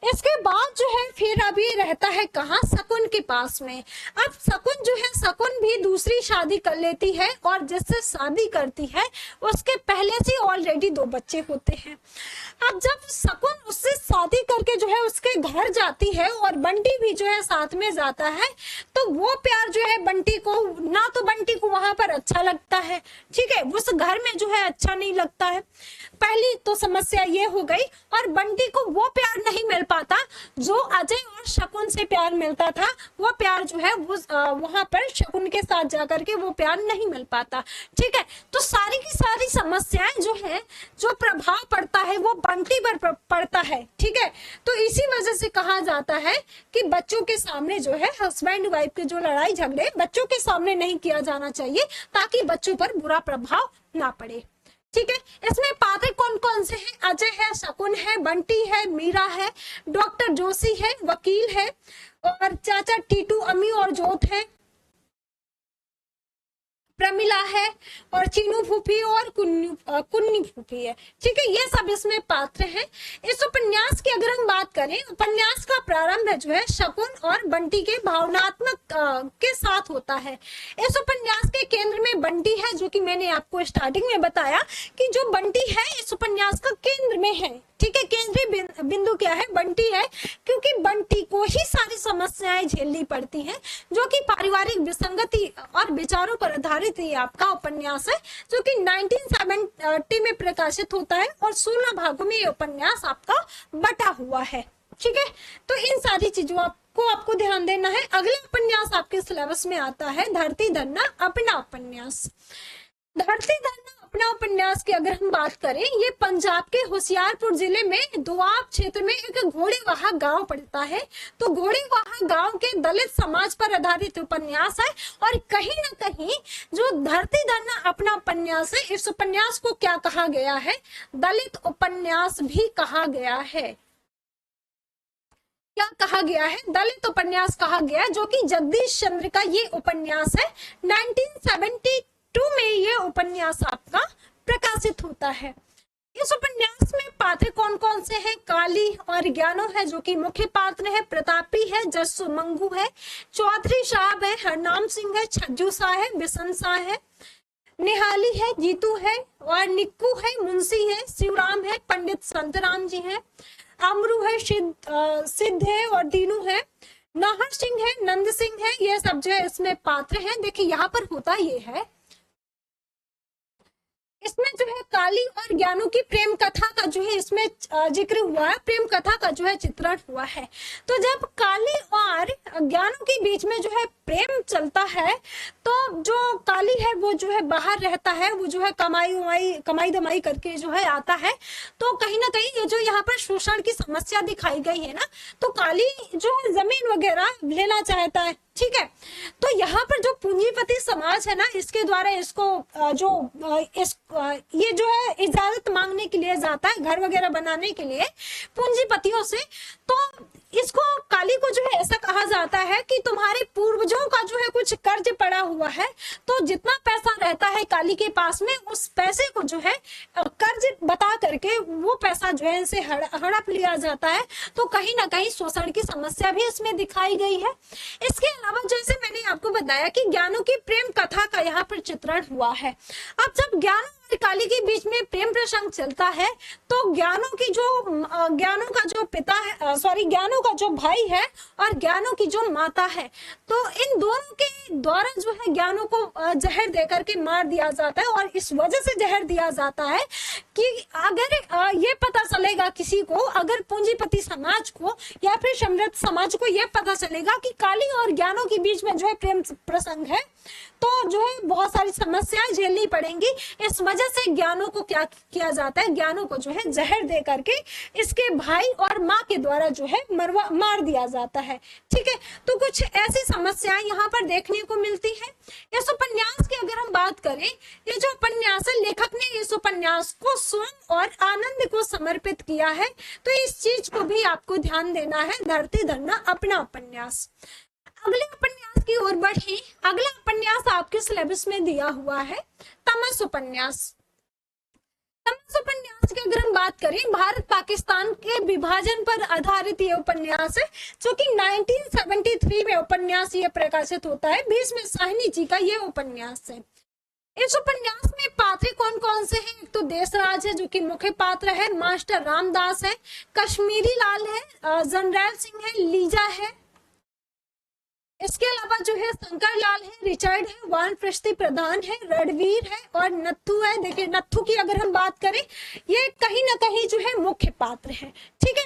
इसके बाद जो है फिर अभी रहता है कहाँ? शकुन के पास में। अब शकुन भी दूसरी शादी कर लेती है और जिससे शादी करती है उसके पहले से ऑलरेडी 2 बच्चे होते हैं। अब जब शकुन उससे शादी करके जो है उसके घर जाती है और बंटी भी जो है साथ में जाता है तो वो प्यार जो है बंटी को वहां पर अच्छा लगता है। ठीक है, उस घर में जो है अच्छा नहीं लगता है। पहली तो समस्या ये हो गई और बंटी को वो प्यार नहीं मिल पाता जो अजय और शकुन से प्यार मिलता था। वो प्यार जो है वो वहां पर शकुन के साथ जाकर के वो प्यार नहीं मिल पाता। ठीक है, तो सारी की सारी समस्याएं जो है जो प्रभाव पड़ता है वो बंटी पर पड़ता है। ठीक है, तो इसी वजह से कहा जाता है कि बच्चों के सामने जो है हस्बैंड वाइफ के जो लड़ाई झगड़े बच्चों के सामने नहीं किया जाना चाहिए ताकि बच्चों पर बुरा प्रभाव ना पड़े। ठीक है, इसमें पात्र कौन कौन से हैं? अजय है, शकुन है, बंटी है, मीरा है, डॉक्टर जोशी है, वकील है और चाचा टीटू, अम्मी और जोत है। प्रमिला है, और चीनू फूफी और कुन्नी फूफी है। ठीक है, ये सब इसमें पात्र हैं। इस उपन्यास की अगर हम बात करें, उपन्यास का प्रारंभ जो है शकुन और बंटी के भावनात्मक के साथ होता है। इस उपन्यास के केंद्र में बंटी है, जो कि मैंने आपको स्टार्टिंग में बताया कि जो बंटी है इस उपन्यास का केंद्र में है। ठीक है, केंद्रीय बिंदु क्या है? बंटी है, क्योंकि बंटी को ही सारी समस्याएं झेलनी पड़ती हैं, जो कि पारिवारिक विसंगति और विचारों पर आधारित ये आपका उपन्यास है, जो कि 1970 में प्रकाशित होता है और 16 भागों में ये उपन्यास आपका बटा हुआ है। ठीक है, तो इन सारी चीजों आपको ध्यान देना है। अगला उपन्यास आपके सिलेबस में आता है धरती धरना अपना उपन्यास। धरती धरना अपना उपन्यास की अगर हम बात करें, ये पंजाब के होशियारपुर जिले में दोआब क्षेत्र में एक घोड़ेवाहा गांव पड़ता है। तो घोड़ेवाहा गांव के दलित समाज पर आधारित उपन्यास है, और कहीं ना कहीं जो धरती धरना अपना उपन्यास है, इस उपन्यास को क्या कहा गया है? दलित उपन्यास भी कहा गया है। क्या कहा गया है? दलित उपन्यास कहा गया, जो कि जगदीश चंद्र का ये उपन्यास है। 1972 में ये उपन्यास आपका प्रकाशित होता है। इस उपन्यास में पात्र कौन कौन से हैं? काली और ज्ञानो है, जो कि मुख्य पात्र है। प्रतापी है, जस्सू मंगू है, चौधरी साहब है, हरनाम सिंह है, छज्जू शाह है, बिशन शाह है, निहाली है, जीतू है, और निक्कू है, मुंशी है, शिवराम है, पंडित संतराम जी है, अमरू है, सिद्ध है, और दीनू है, नाहर सिंह है, नंद सिंह है। ये सब जो है इसमें पात्र हैं। देखिए यहाँ पर होता ये है, इसमें जो है काली और ज्ञानू की प्रेम कथा का जो है इसमें जिक्र हुआ है, प्रेम कथा का जो है चित्रण हुआ है। तो जब काली और ज्ञानू के बीच में जो है प्रेम चलता है, तो जो काली है वो जो है बाहर रहता है, वो जो है कमाई दमाई करके जो है आता है। तो कहीं ना कहीं ये जो यहाँ पर शोषण की समस्या दिखाई गई है ना, तो काली जो है जमीन वगैरह लेना चाहता है। ठीक है, तो यहाँ पर जो पूंजीपति समाज है ना, इसके द्वारा इसको ये जो है इजाजत मांगने के लिए जाता है, घर वगैरह बनाने के लिए पूंजीपतियों से। तो इसको काली को जो है ऐसा कहा जाता है कि तुम्हारे पूर्वजों का जो है कुछ कर्ज पड़ा हुआ है, तो जितना पैसा रहता है काली के पास में, उस पैसे को जो है कर्ज बता करके वो पैसा जो है इनसे हड़प लिया जाता है। तो कहीं ना कहीं शोषण की समस्या भी इसमें दिखाई गई है। इसके अलावा जैसे मैंने आपको बताया कि ज्ञानू की प्रेम कथा का यहाँ पर चित्रण हुआ है। अब जब ज्ञानू और काली के बीच में प्रेम प्रसंग चलता है, तो ज्ञानू का जो पिता है, ज्ञानू का जो भाई है और ज्ञानू की जो माता है, तो इन दोनों के द्वारा जो है ज्ञानू को जहर देकर के मार दिया जाता है। और इस वजह से जहर दिया जाता है कि अगर ये पता चलेगा किसी को, अगर पूंजीपति समाज को या फिर समृद्ध समाज को ये पता चलेगा कि काली और ज्ञानू के बीच में जो है प्रेम प्रसंग है, तो जो है बहुत सारी समस्याएं झेलनी पड़ेंगी। इस वजह से ज्ञानू को क्या किया जाता है? ज्ञानू को जो है जहर दे करके इसके भाई और माँ के द्वारा जो है मार दिया जाता है। ठीक है, तो कुछ ऐसी समस्याएं यहाँ पर देखने को मिलती है। इस उपन्यास की अगर हम बात करें, ये जो उपन्यास है, लेखक ने इस उपन्यास को स्वयं और आनंद को समर्पित किया है। तो इस चीज को भी आपको ध्यान देना है। धरती धरना अपना उपन्यास। अगले उपन्यास की ओर बढ़े। अगला उपन्यास आपके सिलेबस में दिया हुआ है तमस उपन्यास। तमस उपन्यास की अगर हम बात करें, भारत पाकिस्तान के विभाजन पर आधारित ये उपन्यास है, जो कि 1973 में उपन्यास ये प्रकाशित होता है। भीष्म साहनी जी का ये उपन्यास है। इस उपन्यास में पात्र कौन कौन से हैं? एक तो देशराज है, जो कि मुख्य पात्र है, मास्टर रामदास है, कश्मीरी लाल है, जनरैल सिंह है, लीजा है, इसके अलावा जो है शंकर लाल है, रिचर्ड है, वानप्रस्थी प्रधान है, रणवीर है और नत्थू है। देखिए नत्थू की अगर हम बात करें, ये कहीं ना कहीं जो है मुख्य पात्र है। ठीक है,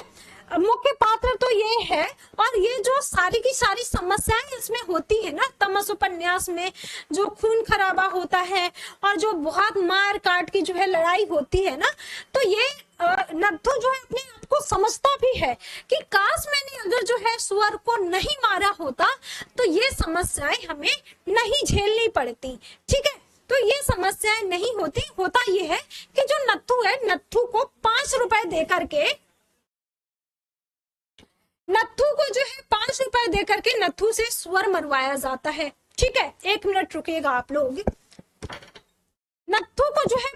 मुख्य पात्र तो ये है, और ये जो सारी की सारी समस्याएं इसमें होती है ना तमस उपन्यास में, जो खून खराबा होता है और जो बहुत मार काट की जो है लड़ाई होती है ना, तो ये नत्थू जो है अपने आप को समझता भी है कि काश मैंने अगर जो है सुअर को नहीं मारा होता तो ये समस्याएं हमें नहीं झेलनी पड़ती। ठीक है, तो ये समस्याएं नहीं होती। होता ये है कि जो नत्थू है, नत्थू को 5 रुपए दे करके, नत्थू को जो है 5 रुपए दे करके नत्थू से सुअर मरवाया जाता है। ठीक है, 1 मिनट रुकिएगा आप लोग। नत्थू को जो है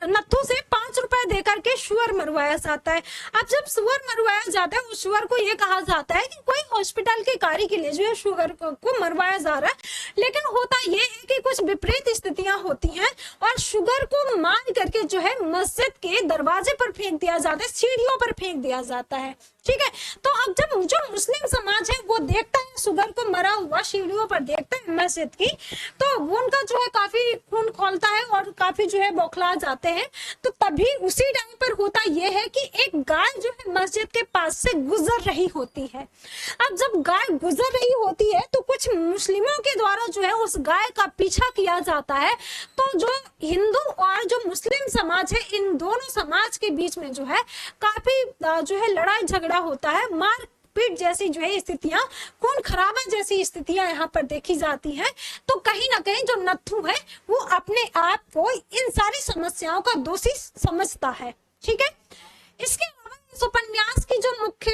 नत्थू से 5 रुपए देकर के शुअर मरवाया जाता है। अब जब शुअर मरवाया जाता है उस शुअर को ये कहा जाता है कि कोई हॉस्पिटल के कार्य के लिए जो है शुअर को मरवाया जा रहा है। लेकिन होता ये है कि कुछ विपरीत स्थितियां होती हैं और शुगर को मार करके जो है मस्जिद के दरवाजे पर फेंक दिया जाता है, सीढ़ियों पर फेंक दिया जाता है। ठीक है, तो अब जब जो मुस्लिम समाज है वो देखता है शुगर को मरा हुआ सीढ़ियों पर देखता है मस्जिद की, तो वो उनका जो है काफी खून खौलता है और काफी जो है बौखला जाते हैं। तो तभी उसी टाइम पर होता यह है कि एक गाय जो है मस्जिद के पास से गुजर रही होती है। अब जब गाय गुजर रही होती है तो कुछ मुस्लिमों के द्वारा जो है उस गाय का पीछा किया जाता है। तो जो हिंदू और जो मुस्लिम समाज है इन दोनों समाज के बीच में जो है काफी जो है लड़ाई झगड़ा होता है, मार पीट जैसी जो है स्थितियां, खून खराबा जैसी स्थितियां यहाँ पर देखी जाती हैं। तो कहीं ना कहीं जो नत्थू है वो अपने आप को इन सारी समस्याओं का दोषी समझता है। ठीक है, इसके अलावा इस उपन्यास की जो मुख्य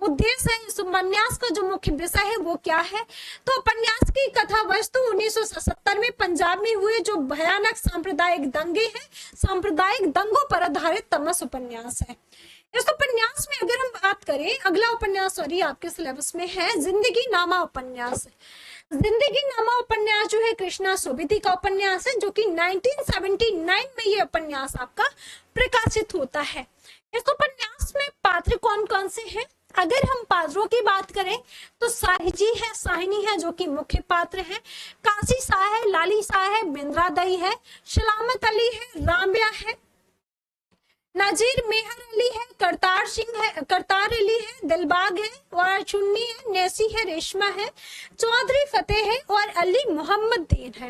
उद्देश्य है, इस उपन्यास का जो मुख्य विषय है वो क्या है? तो उपन्यास की कथा वस्तु 1977 में पंजाब में हुए जो भयानक सांप्रदायिक दंगे हैं, सांप्रदायिक दंगों पर आधारित तमस उपन्यास है। इस उपन्यास में अगर हम बात करें, अगला उपन्यास सॉरी आपके सिलेबस में है जिंदगी नामा उपन्यास। जिंदगी नामा उपन्यास जो है कृष्णा सोबती का उपन्यास है, जो कि 1979 में ये उपन्यास आपका प्रकाशित होता है। इस उपन्यास में पात्र कौन कौन से हैं? अगर हम पात्रों की बात करें तो साहिजी है, साहिनी है जो कि मुख्य पात्र है, काशी शाह है, लाली शाह है, बिंद्रा दई है, सलामत अली है, राम्या है, नाजीर मेहर अली है, करतार सिंह है, करतार अली है, दिलबाग है और चुन्नी है, नेसी है, रेशमा है, चौधरी फतेह है और अली मोहम्मद दीन है।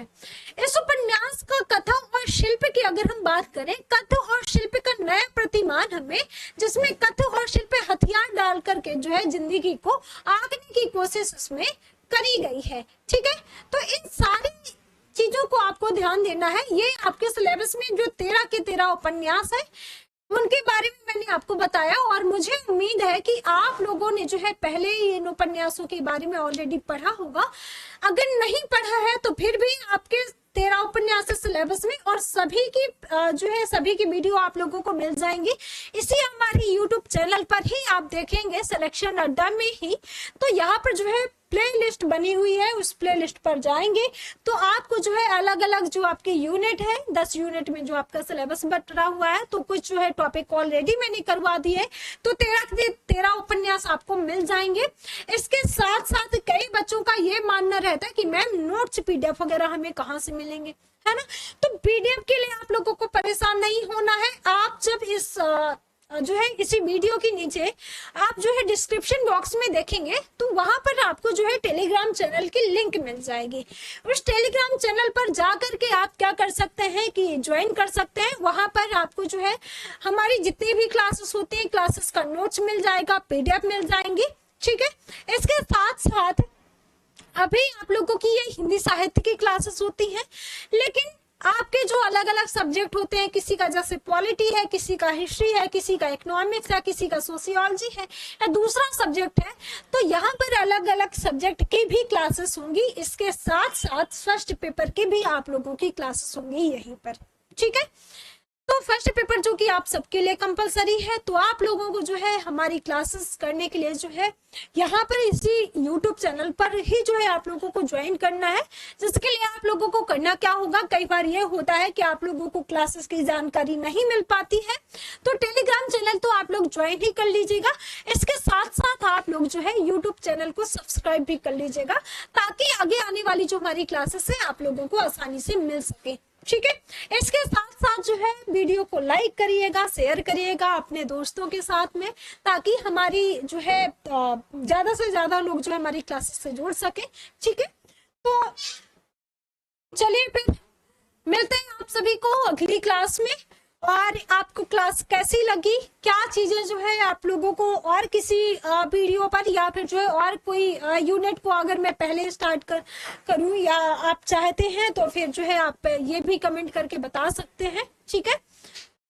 इस उपन्यास का कथा और शिल्प की अगर हम बात करें, कथा और शिल्प का नया प्रतिमान हमें, जिसमें कथा और शिल्प हथियार डाल करके जो है जिंदगी को आंकने की कोशिश इसमें करी गई है। ठीक है, तो इन सारी चीजों को आपको ध्यान देना है। ये आपके सिलेबस में जो 13 के 13 उपन्यास है उनके बारे में मैंने आपको बताया और मुझे उम्मीद है कि आप लोगों ने जो है पहले ही इन उपन्यासों के बारे में ऑलरेडी पढ़ा होगा। अगर नहीं पढ़ा है तो फिर भी आपके 13 उपन्यास सिलेबस में और सभी की जो है सभी की वीडियो आप लोगों को मिल जाएंगी इसी हमारी यूट्यूब चैनल पर ही। आप देखेंगे सिलेक्शन अड्डा में ही, तो यहाँ पर जो है प्लेलिस्ट बनी हुई है, उस प्लेलिस्ट पर जाएंगे तो आपको जो है अलग अलग जो आपके यूनिट है, 10 यूनिट में जो आपका सिलेबस बटा हुआ है, तो कुछ जो है टॉपिक ऑलरेडी मैंने करवा दिए, तो 13 उपन्यास आपको मिल जाएंगे। इसके साथ साथ कई बच्चों का ये मानना रहता है कि मैम नोट्स पीडीएफ वगैरह हमें कहाँ से मिलेंगे, है ना? तो पीडीएफ के लिए आप लोगों को परेशान नहीं होना है। आप जब इस जो है इसी वीडियो के नीचे आप जो है डिस्क्रिप्शन बॉक्स में देखेंगे तो वहां पर आपको जो है टेलीग्राम चैनल की लिंक मिल जाएगी। उस टेलीग्राम चैनल पर जा करके आप क्या कर सकते हैं कि ज्वाइन कर सकते हैं। वहां पर आपको जो है हमारी जितनी भी क्लासेस होती हैं, क्लासेस का नोट्स मिल जाएगा, पीडीएफ मिल जाएंगी। ठीक है, इसके साथ साथ अभी आप लोगों की ये हिंदी साहित्य की क्लासेस होती हैं, लेकिन आपके जो अलग अलग सब्जेक्ट होते हैं, किसी का जैसे पॉलिटी है, किसी का हिस्ट्री है, किसी का इकोनॉमिक्स है, किसी का सोशियोलॉजी है या दूसरा सब्जेक्ट है, तो यहाँ पर अलग अलग सब्जेक्ट की भी क्लासेस होंगी। इसके साथ साथ फर्स्ट पेपर की भी आप लोगों की क्लासेस होंगी यहीं पर। ठीक है, तो फर्स्ट पेपर जो कि आप सबके लिए कंपलसरी है, तो आप लोगों को जो है हमारी क्लासेस करने के लिए जो है यहाँ पर इसी यूट्यूब चैनल पर ही जो है आप लोगों को ज्वाइन करना है। जिसके लिए आप लोगों को करना क्या होगा, कई बार ये होता है कि आप लोगों को क्लासेस की जानकारी नहीं मिल पाती है, तो टेलीग्राम चैनल तो आप लोग ज्वाइन ही कर लीजिएगा। इसके साथ साथ आप लोग जो है यूट्यूब चैनल को सब्सक्राइब भी कर लीजिएगा, ताकि आगे आने वाली जो हमारी क्लासेस है आप लोगों को आसानी से मिल सके। ठीक है, इसके साथ साथ जो है वीडियो को लाइक करिएगा, शेयर करिएगा अपने दोस्तों के साथ में, ताकि हमारी जो है ज्यादा से ज्यादा लोग जो है हमारी क्लासेस से जुड़ सके। ठीक है, तो चलिए फिर मिलते हैं आप सभी को अगली क्लास में। और आपको क्लास कैसी लगी, क्या चीजें जो है आप लोगों को और किसी वीडियो पर या फिर जो है और कोई यूनिट को अगर मैं पहले स्टार्ट करूं या आप चाहते हैं तो फिर जो है आप ये भी कमेंट करके बता सकते हैं। ठीक है,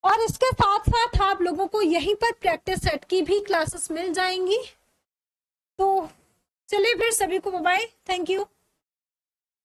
और इसके साथ साथ आप लोगों को यहीं पर प्रैक्टिस सेट की भी क्लासेस मिल जाएंगी। तो चलिए फिर सभी को बाय, थैंक यू।